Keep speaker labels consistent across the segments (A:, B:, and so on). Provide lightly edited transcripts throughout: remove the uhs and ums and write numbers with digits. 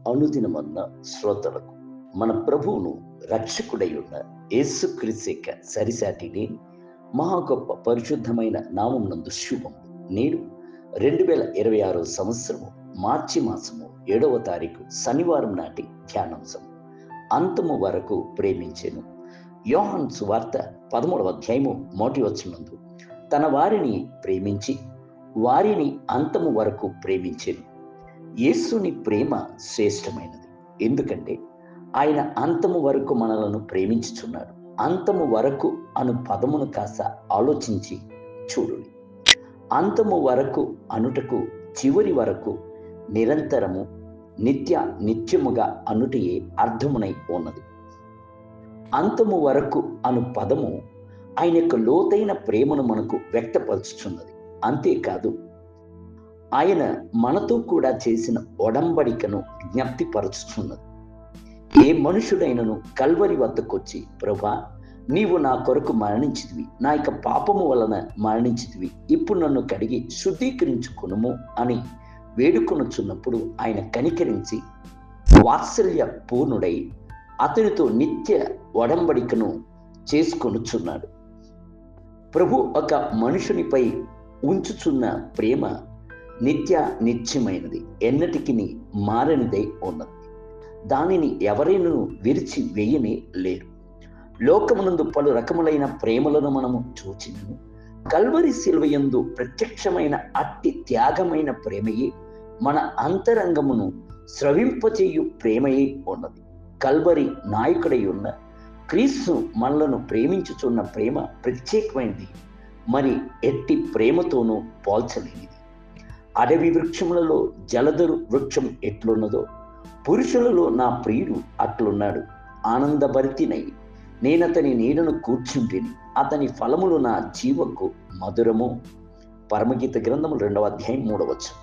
A: అనుదినమన్న శ్రోతలకు మన ప్రభువును రక్షకుడై ఉన్న యేసుక్రీస్తు యొక్క సరిసాటి లేని మహా గొప్ప పరిశుద్ధమైన నామం నందు శుభం. నేడు 2026 సంవత్సరము మార్చి మాసము 7వ తారీఖు శనివారం నాటి ధ్యానాంశం. అంతము వరకు ప్రేమించెను. యోహాను సువార్త 13వ అధ్యాయము 1వ వచనమందు తన వారిని ప్రేమించి వారిని అంతము వరకు ప్రేమించెను. యేసుని ప్రేమ శ్రేష్టమైనది, ఎందుకంటే ఆయన అంతము వరకు మనలను ప్రేమించుచున్నాడు. అంతము వరకు అను పదమును కాస్త ఆలోచించి చూడుడి. అంతము వరకు అనుటకు చివరి వరకు నిరంతరము నిత్యముగా అనుటయే అర్థమునై ఉన్నది. అంతము వరకు అను పదము ఆయన యొక్క లోతైన ప్రేమను మనకు వ్యక్తపరుచుచున్నది. అంతేకాదు, ఆయన మనతో కూడా చేసిన ఒడంబడికను జ్ఞప్తిపరచుచున్నది. ఏ మనుషుడైనను కల్వరి వద్దకొచ్చి, ప్రభా, నీవు నా కొరకు మరణించితివి, నా యొక్క పాపము వలన మరణించితివి, ఇప్పుడు నన్ను కడిగి శుద్ధీకరించుకొనుము అని వేడుకొనుచున్నప్పుడు ఆయన కనికరించి వాత్సల్య పూర్ణుడై అతనితో నిత్య ఒడంబడికను చేసుకొనుచున్నాడు. ప్రభు ఒక మనుషునిపై ఉంచుచున్న ప్రేమ నిత్యమైనది, ఎన్నటికి మారనిదై ఉన్నది. దానిని ఎవరైనా విరిచి వేయనే లేరు. లోకమునందు పలు రకములైన ప్రేమలను మనము చూచినను కల్వరి శిలువయందు ప్రత్యక్షమైన అట్టి త్యాగమైన ప్రేమయే మన అంతరంగమును స్రవింపచేయు ప్రేమయే ఉన్నది. కల్వరి నాయకుడై ఉన్న క్రీస్తు మనలను ప్రేమించుచున్న ప్రేమ ప్రత్యేకమైనది, మరి ఎట్టి ప్రేమతోనూ పోల్చలేనిది. అడవి వృక్షములలో జలధరు వృక్షం ఎట్లున్నదో పురుషులలో నా ప్రియుడు అట్లున్నాడు. ఆనందభరితినై నేనతని నీడను కూర్చుంటిని, అతని ఫలములు నా జీవకు మధురము. పరమగీత గ్రంథము 2వ అధ్యాయం 3వ వచనం.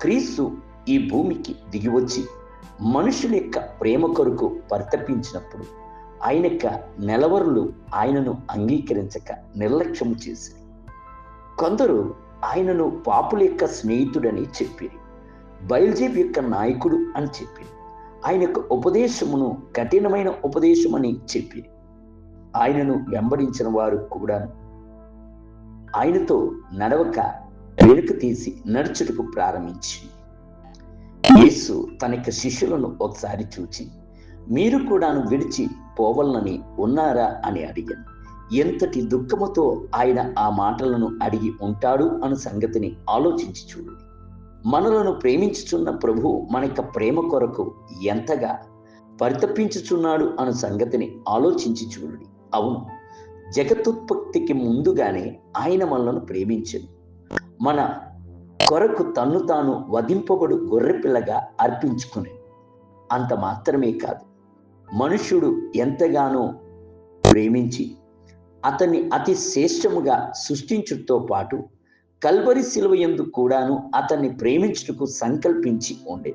A: క్రీస్తు ఈ భూమికి దిగివచ్చి మనుషుల యొక్క ప్రేమ కొరకు పరితపించినప్పుడు ఆయన యొక్క నెలవరులు ఆయనను అంగీకరించక నిర్లక్ష్యము చేశారు. కొందరు ఆయనను పాపుల యొక్క స్నేహితుడని చెప్పారు, బయల్జేబు యొక్క నాయకుడు అని చెప్పారు. ఆయన యొక్క ఉపదేశమును కఠినమైన ఉపదేశమని చెప్పారు. ఆయనను వెంబడించిన వారు కూడా ఆయనతో నడవక వెనుక తీసి నడుచుటకు ప్రారంభించి, యేసు తన యొక్క శిష్యులను ఒకసారి చూచి, మీరు కూడా విడిచి పోవాలని ఉన్నారా అని అడిగాను. ఎంతటి దుఃఖముతో ఆయన ఆ మాటలను అడిగి ఉంటాడు అన్న సంగతిని ఆలోచించి చూడండి. మనలను ప్రేమించుచున్న ప్రభు మన యొక్క ప్రేమ కొరకు ఎంతగా పరితపించుచున్నాడు అన్న సంగతిని ఆలోచించి చూడండి. అవును, జగతుత్పత్తికి ముందుగానే ఆయన మనలను ప్రేమించెను. మన కొరకు తన్ను తాను వధింపబడు గొర్రెపిల్లగా అర్పించుకునే అంత మాత్రమే కాదు, మనుష్యుడు ఎంతగానో ప్రేమించి అతన్ని అతి శ్రేష్టముగా సృష్టించుటతో పాటు కల్వరి శిలువ యందు కూడాను అతన్ని ప్రేమించుటకు సంకల్పించి ఉండే.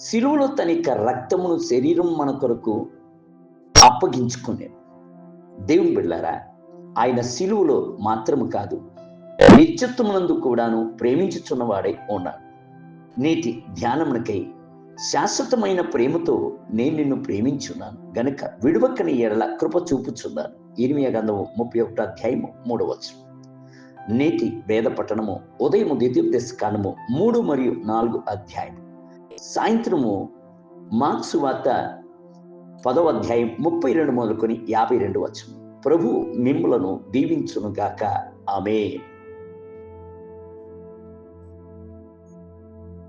A: శిలువలో తన యొక్క రక్తమును శరీరం మన కొరకు అప్పగించుకునే. దేవుని బిడ్డలారా, ఆయన శిలువలో మాత్రము కాదు, నిత్యత్వమునందు కూడాను ప్రేమించుచున్నవాడై ఉన్నాడు. నేటి ధ్యానమునకై శాశ్వతమైన ప్రేమతో నేను నిన్ను ప్రేమించున్నాను గనుక విడువకని ఎడల కృప చూపుచున్నాను. ఇర్మియా గ్రంథము 31వ అధ్యాయము 3వ వచనం. నేటి వేద పట్టణము ఉదయము ద్వితీయోపదేశ కాండము 3 మరియు 4 అధ్యాయము. సాయంత్రము మార్క్సు వార్త 10వ అధ్యాయం 32 మొదలుకొని 52 వచనం. ప్రభు మిమ్ములను దీవించును గాక. ఆమేన్.